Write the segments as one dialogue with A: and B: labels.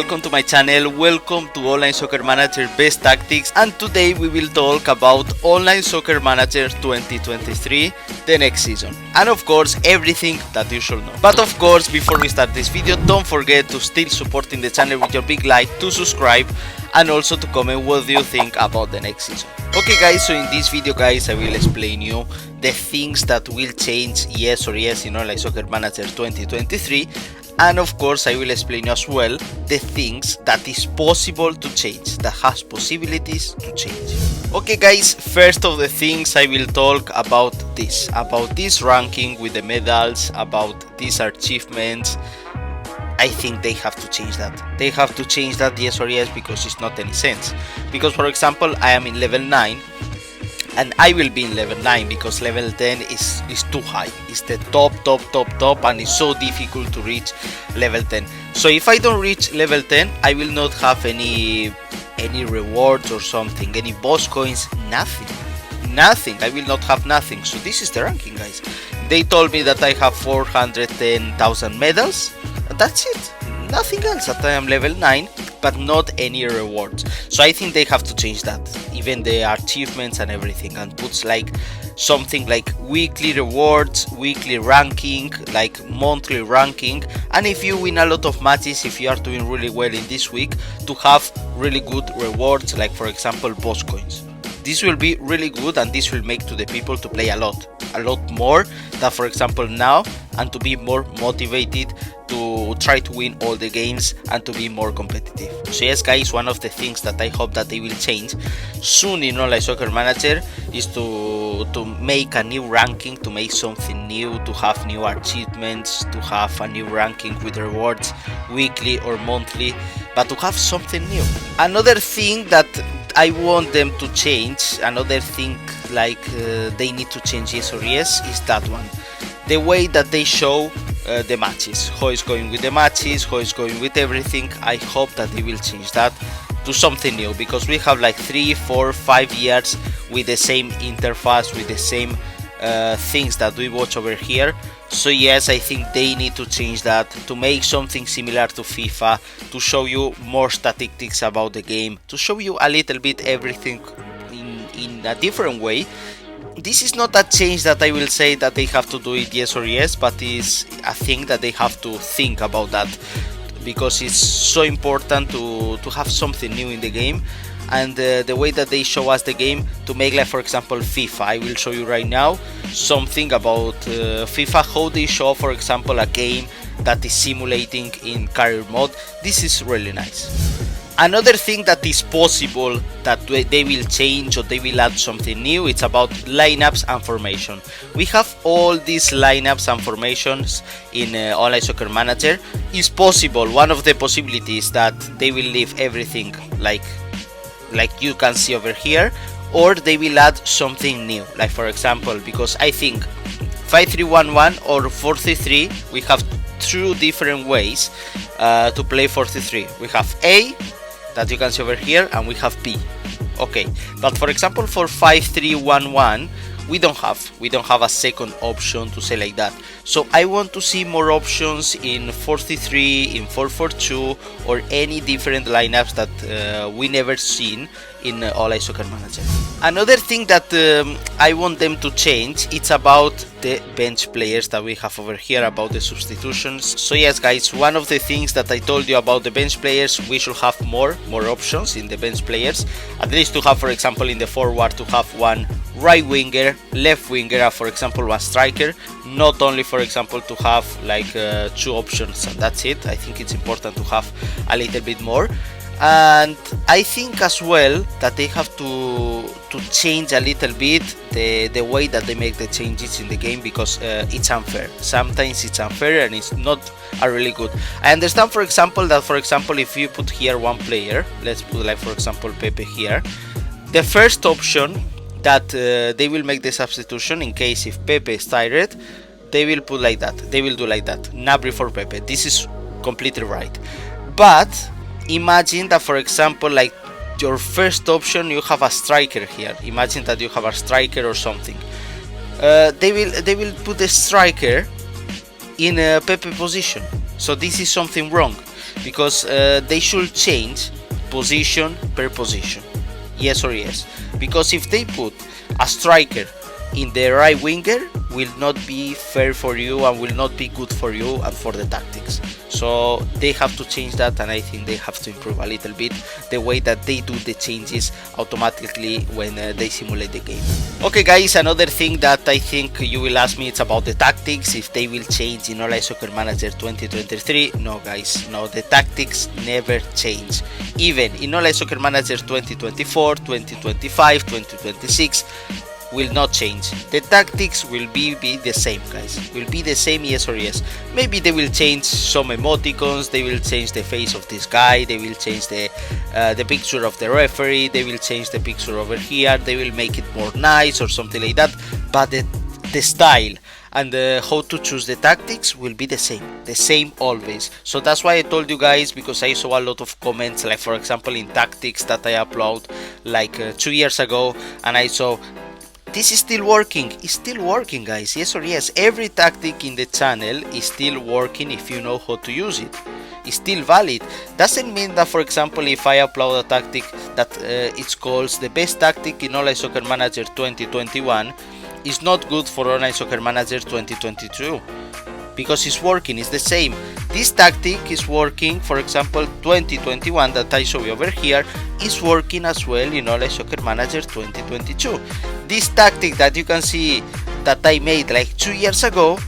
A: welcome to my channel, welcome to Online Soccer Manager Best Tactics, and today we will talk about Online Soccer Manager 2023, the next season, and of course everything that you should know. But of course, before we start this video, don't forget to still supporting the channel with your big like, to subscribe, and also to comment what do you think about the next season. Okay guys, so in this video guys, I will explain you the things that will change yes or yes in Online Soccer Manager 2023, and of course I will explain you as well the things that is possible to change, that has possibilities to change. Okay guys, first of the things I will talk about this ranking with the medals, about these achievements. I think they have to change that. They have to change that, yes or yes, because it's not any sense. Because for example, I am in level 9 and I will be in level 9 because level 10 is too high. It's the top and it's so difficult to reach level 10. So if I don't reach level 10, I will not have any rewards or something, any boss coins, nothing. I will not have nothing. So this is the ranking guys. They told me that I have 410,000 medals. That's it, nothing else, that I am level 9, but not any rewards. So I think they have to change that, even the achievements and everything, and puts like something like weekly rewards, weekly ranking, like monthly ranking, and if you win a lot of matches, if you are doing really well in this week, to have really good rewards, like for example boss coins. This will be really good, and this will make to the people to play a lot more than for example now, and to be more motivated to try to win all the games and to be more competitive. So yes guys, one of the things that I hope that they will change soon in Online Soccer Manager is to make a new ranking, to make something new, to have new achievements, to have a new ranking with rewards weekly or monthly, but to have something new. Another thing that I want them to change, another thing like they need to change yes or yes, is that one. The way that they show the matches, how it's going with the matches, how it's going with everything. I hope that they will change that to something new, because we have like 3, 4, 5 years with the same interface, with the same things that we watch over here. So yes, I think they need to change that, to make something similar to FIFA, to show you more statistics about the game, to show you a little bit everything in a different way. This is not a change that I will say that they have to do it yes or yes, but is a thing that they have to think about that, because it's so important to have something new in the game. And the way that they show us the game, to make like for example FIFA, I will show you right now something about FIFA, how they show for example a game that is simulating in career mode. This is really nice. Another thing that is possible that they will change or they will add something new, it's about lineups and formation. We have all these lineups and formations in Online Soccer Manager. It's possible, one of the possibilities, that they will leave everything like you can see over here, or they will add something new, like for example, because I think 5-3-1-1 or 4-3-3, we have two different ways to play 4-3-3. We have A, that you can see over here, and we have B. Okay, but for example for 5-3-1-1 we don't have a second option to say like that. So I want to see more options in 4-3-3, in 4-4-2, or any different lineups that we never seen in Online Soccer Manager. Another thing that I want them to change, it's about the bench players that we have over here, about the substitutions. So yes guys, one of the things that I told you about the bench players, we should have more options in the bench players, at least to have for example in the forward, to have one right winger, left winger, and for example one striker, not only for example to have like 2 options and that's it. I think it's important to have a little bit more. And I think as well that they have to change a little bit the way that they make the changes in the game, because it's unfair. Sometimes it's unfair and it's not a really good. I understand for example that if you put here one player, let's put like for example Pepe here, the first option that they will make the substitution in case if Pepe is tired, they will put like that, they will do like that, Nabri for Pepe. This is completely right, but imagine that for example like your first option you have a striker here. Imagine that you have a striker or something. They will put a striker in a Pepe position. So this is something wrong. because they should change position per position. Yes or yes? Because if they put a striker in the right winger, will not be fair for you and will not be good for you and for the tactics. So they have to change that, and I think they have to improve a little bit the way that they do the changes automatically when they simulate the game. Okay guys, another thing that I think you will ask me, it's about the tactics, if they will change in Online Soccer Manager 2023. No guys, no, the tactics never change. Even in Online Soccer Manager 2024, 2025, 2026 will not change. The tactics will be the same guys, will be the same, yes or yes. Maybe they will change some emoticons, they will change the face of this guy, they will change the picture of the referee, they will change the picture over here, they will make it more nice or something like that, but the style and how to choose the tactics will be the same always. So that's why I told you guys, because I saw a lot of comments, like for example in tactics that I upload like 2 years ago, and I saw this is still working. It's still working guys, yes or yes. Every tactic in the channel is still working if you know how to use it. It's still valid. Doesn't mean that, for example, if I upload a tactic that it's called the best tactic in Online Soccer Manager 2021, is not good for Online Soccer Manager 2022, because it's working, it's the same. This tactic is working, for example 2021 that I show you over here is working as well in Online Soccer Manager 2022. This tactic that you can see that I made like 2 years ago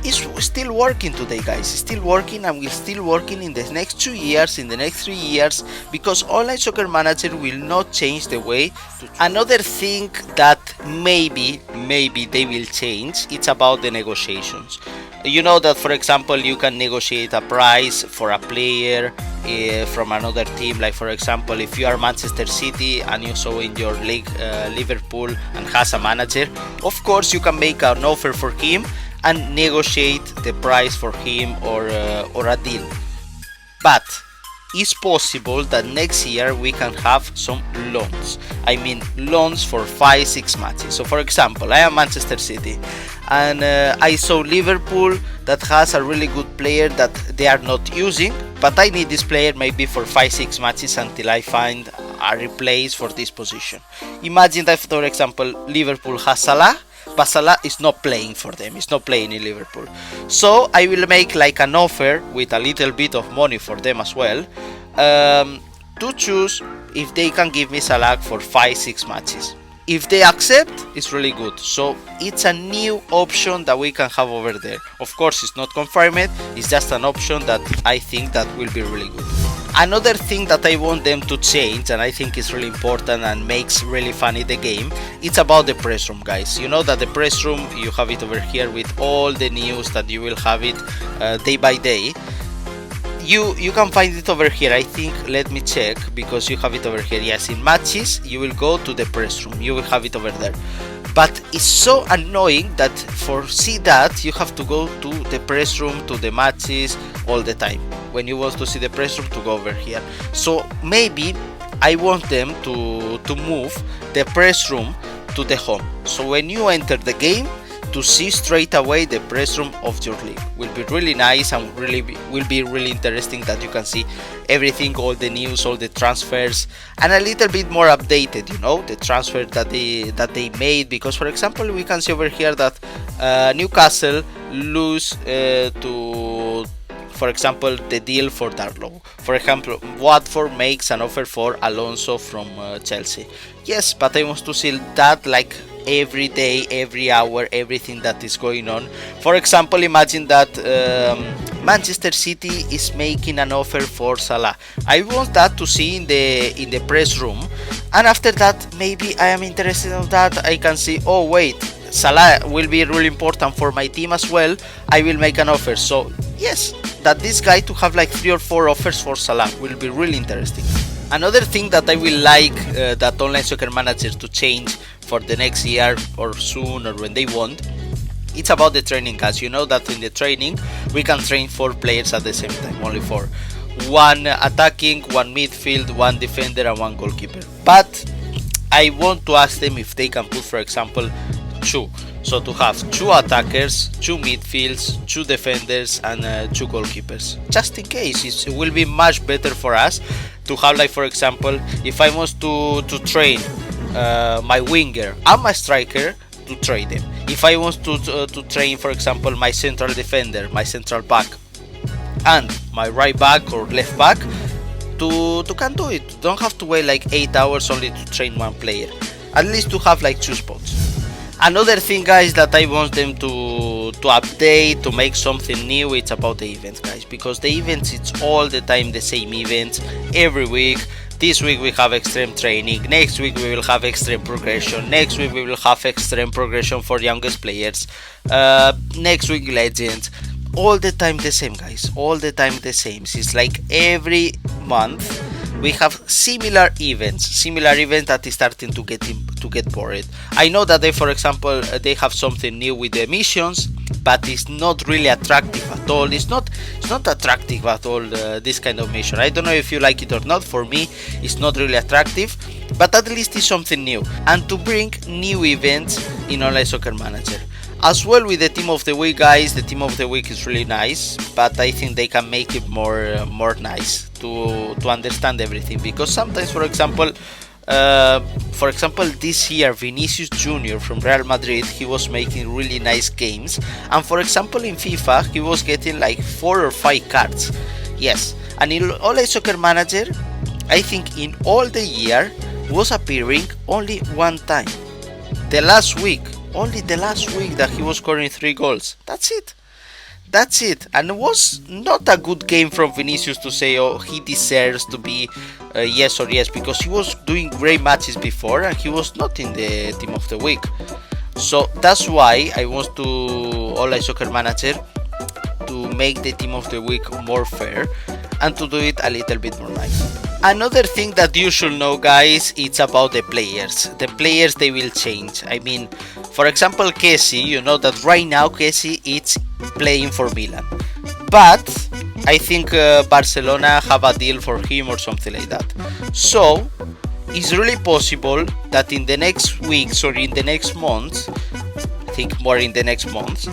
A: is still working today guys, it's still working and will still working in the next 2 years, in the next 3 years, because Online Soccer Manager will not change the way to. Another thing that maybe they will change, it's about the negotiations. You know that, for example, you can negotiate a price for a player from another team. Like for example, if you are Manchester City and you saw in your league Liverpool and has a manager, of course you can make an offer for him and negotiate the price for him or a deal. But it's possible that next year we can have some loans. I mean loans for 5-6 matches. So for example, I am Manchester City and I saw Liverpool that has a really good player that they are not using, but I need this player maybe for 5-6 matches until I find a replace for this position. Imagine that, for example, Liverpool has Salah, but Salah is not playing for them, he's not playing in Liverpool. So I will make like an offer with a little bit of money for them as well, to choose if they can give me Salah for 5-6 matches. If they accept, it's really good. So it's a new option that we can have over there. Of course it's not confirmed, it's just an option that I think that will be really good. Another thing that I want them to change, and I think is really important and makes really funny the game, it's about the press room guys. You know that the press room, you have it over here with all the news that you will have it day by day. You can find it over here, I think. Let me check, because you have it over here. Yes, in matches you will go to the press room, you will have it over there. But it's so annoying that for see that you have to go to the press room, to the matches all the time. When you want to see the press room, to go over here. So maybe I want them to move the press room to the home. So when you enter the game, to see straight away the press room of your league will be really nice, and will be really interesting that you can see everything, all the news, all the transfers, and a little bit more updated, you know, the transfer that they made. Because for example, we can see over here that Newcastle lose to, for example, the deal for Darlow. For example, Watford makes an offer for Alonso from Chelsea. Yes, but I want to see that like every day, every hour, everything that is going on. For example, imagine that Manchester City is making an offer for Salah. I want that to see in the press room, and after that maybe I am interested in that. I can see, oh wait, Salah will be really important for my team as well, I will make an offer. So yes, that this guy to have like 3 or 4 offers for Salah will be really interesting. Another thing that I will like that Online Soccer Manager to change for the next year or soon, or when they want, it's about the training guys. You know that in the training we can train 4 players at the same time, only 4. 1 attacking, 1 midfield, 1 defender and 1 goalkeeper. But I want to ask them if they can put, for example, 2. So to have 2 attackers, 2 midfields, 2 defenders and 2 goalkeepers. Just in case, it will be much better for us to have, like for example, if I want to train my winger and my striker, to trade them. If I want to train, for example, my central defender, my central back and my right back or left back, to can do it. Don't have to wait like 8 hours only to train one player. At least to have like 2 spots. Another thing, guys, that I want them to update, to make something new, it's about the events, guys, because the events, it's all the time the same events every week. This week we have extreme training, next week we will have extreme progression, next week we will have extreme progression for youngest players, next week legends. All the time the same, guys, all the time the same. It's like every month we have similar events that is starting to get bored. I know that they, for example, they have something new with the missions, but it's not really attractive at all. It's not attractive at all, this kind of mission. I don't know if you like it or not. For me, it's not really attractive, but at least it's something new. And to bring new events in Online Soccer Manager. As well with the team of the week, guys, the team of the week is really nice, but I think they can make it more nice to understand everything, because sometimes, for example, this year Vinicius Jr. from Real Madrid, he was making really nice games, and for example in FIFA he was getting like 4 or 5 cards. Yes, and in Online Soccer Manager, I think in all the year was appearing only one time. Only the last week that he was scoring 3 goals. That's it. And it was not a good game from Vinicius to say, oh, he deserves to be yes or yes, because he was doing great matches before and he was not in the team of the week. So that's why I want to Online Soccer Manager to make the team of the week more fair and to do it a little bit more nice. Another thing that you should know, guys, it's about the players. The players, they will change. I mean, for example, Kessie, you know that right now Kessie is playing for Milan, but I think Barcelona have a deal for him or something like that. So it's really possible that in the next weeks or in the next months, I think more in the next months,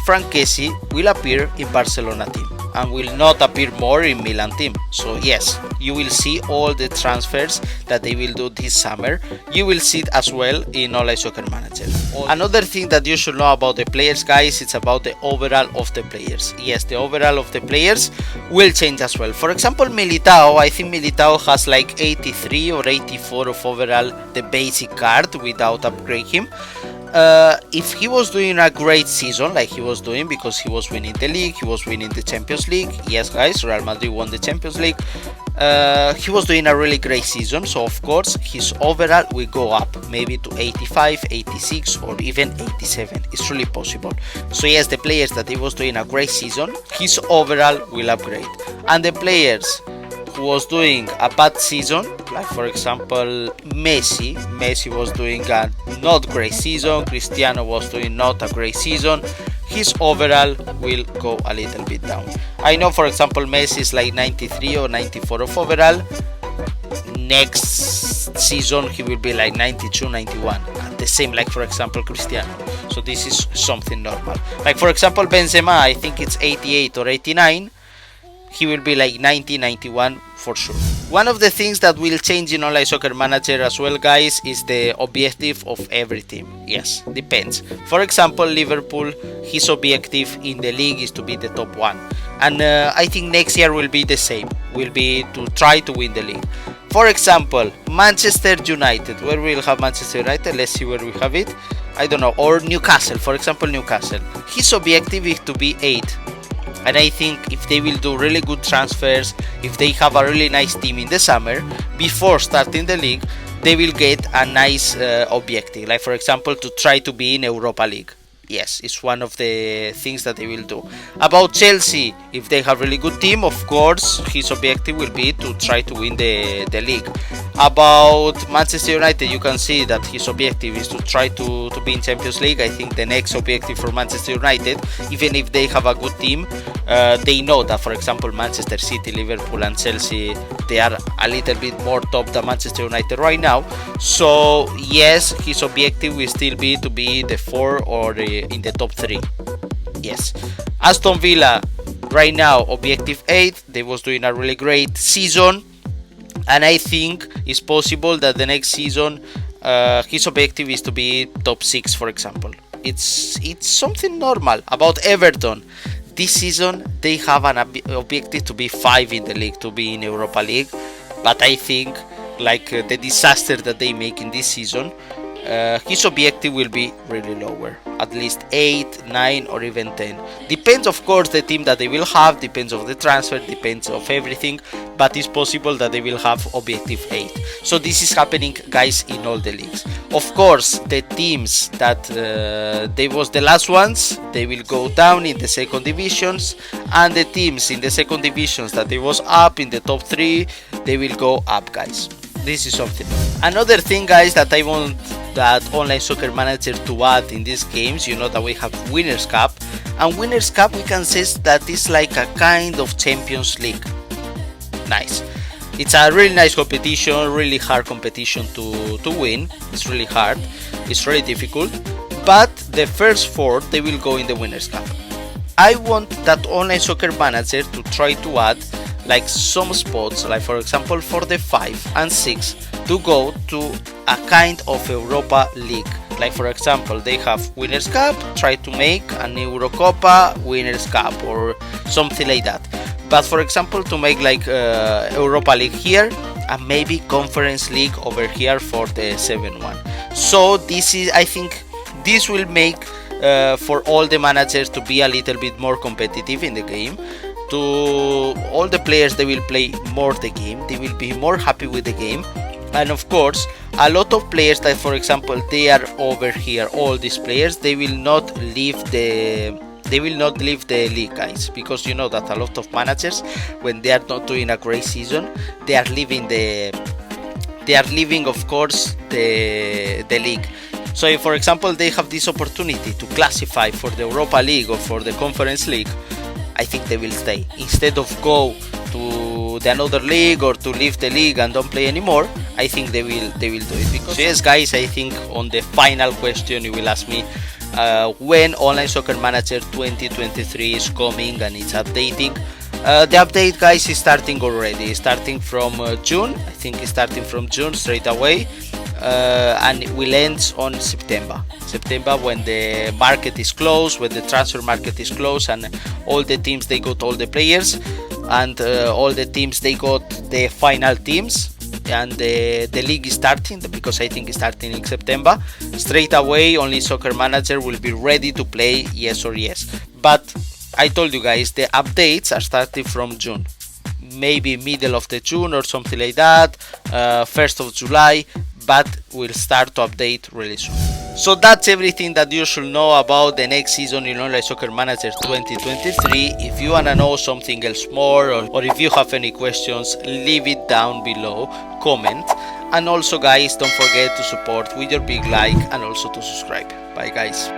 A: Frank Kessie will appear in Barcelona team and will not appear more in Milan team. So yes, you will see all the transfers that they will do this summer. You will see it as well in Online Soccer Manager. Another thing that you should know about the players, guys, it's about the overall of the players. Yes, the overall of the players will change as well. For example, Militao, I think Militao has like 83 or 84 of overall, the basic card, without upgrade him. If he was doing a great season like he was doing, because he was winning the league, he was winning the Champions League. Yes, guys, Real Madrid won the Champions League. He was doing a really great season, so of course his overall will go up, maybe to 85, 86 or even 87. It's really possible. So yes, the players that he was doing a great season, his overall will upgrade. And the players who was doing a bad season, like for example Messi was doing a not great season, Cristiano was doing not a great season, his overall will go a little bit down. I know, for example, Messi is like 93 or 94 of overall. Next season he will be like 92, 91, and the same like for example Cristiano. So this is something normal. Like for example Benzema, I think it's 88 or 89. He will be like 90, 91 for sure. One of the things that will change in Online Soccer Manager as well, guys, is the objective of every team. Yes, depends. For example, Liverpool, his objective in the league is to be the top 1. And I think next year will be the same. Will be to try to win the league. For example, Manchester United. Where we will have Manchester United? Let's see where we have it. I don't know. Or Newcastle. For example, Newcastle. His objective is to be 8. And I think if they will do really good transfers, if they have a really nice team in the summer, before starting the league, they will get a nice objective. Like for example, to try to be in Europa League. Yes, it's one of the things that they will do. About Chelsea, if they have really good team, of course, his objective will be to try to win the league. About Manchester United, you can see that his objective is to try to be in Champions League. I think the next objective for Manchester United, even if they have a good team, they know that, for example, Manchester City, Liverpool and Chelsea, they are a little bit more top than Manchester United right now. So yes, his objective will still be to be the 4 or in the top 3. Yes. Aston Villa right now objective 8. They was doing a really great season, and I think it's possible that the next season his objective is to be top 6, for example. It's something normal. About Everton, this season they have an objective to be 5 in the league, to be in Europa League, but I think like the disaster that they make in this season, his objective will be really lower, at least 8, 9 or even 10. Depends of course the team that they will have, depends of the transfer, depends of everything, but it's possible that they will have objective 8. So this is happening, guys, in all the leagues. Of course, the teams that they was the last ones, they will go down in the second divisions, and the teams in the second divisions that they was up in the top 3, they will go up, guys. This is something. Another thing, guys, that I want that Online Soccer Manager to add in these games, you know that we have Winners' Cup, and Winners' Cup we can say that is like a kind of Champions League. Nice. It's a really nice competition, really hard competition to win. It's really hard, it's really difficult, but the first 4 they will go in the Winners' Cup. I want that Online Soccer Manager to try to add like some spots, like for example for the 5 and 6 to go to a kind of Europa League. Like for example they have Winners' Cup, try to make an EUROPA Winners' Cup or something like that. But for example to make like Europa League here and maybe Conference League over here for the 7-1. So this is, I think this will make for all the managers to be a little bit more competitive in the game. To all the players, they will play more the game, they will be more happy with the game, and of course a lot of players that for example they are over here, all these players, they will not leave the league, guys, because you know that a lot of managers, when they are not doing a great season, they are leaving of course the league. So if for example they have this opportunity to classify for the Europa League or for the Conference League, I think they will stay instead of go to the another league or to leave the league and don't play anymore. I think they will do it. Because so yes, guys, I think on the final question you will ask me when Online Soccer Manager 2023 is coming and it's updating. The update, guys, is starting already, starting from June. I think it's starting from June straight away, and it will end on September when the market is closed, when the transfer market is closed, and all the teams they got all the players, and all the teams they got the final teams, and the league is starting, because I think it's starting in September. Straight away Online Soccer Manager will be ready to play, yes or yes. But I told you guys, the updates are starting from June, maybe middle of the June or something like that, 1st of July, but we'll start to update really soon. So that's everything that you should know about the next season in Online Soccer Manager 2023. If you wanna know something else more, or if you have any questions, leave it down below, comment. And also, guys, don't forget to support with your big like and also to subscribe. Bye, guys.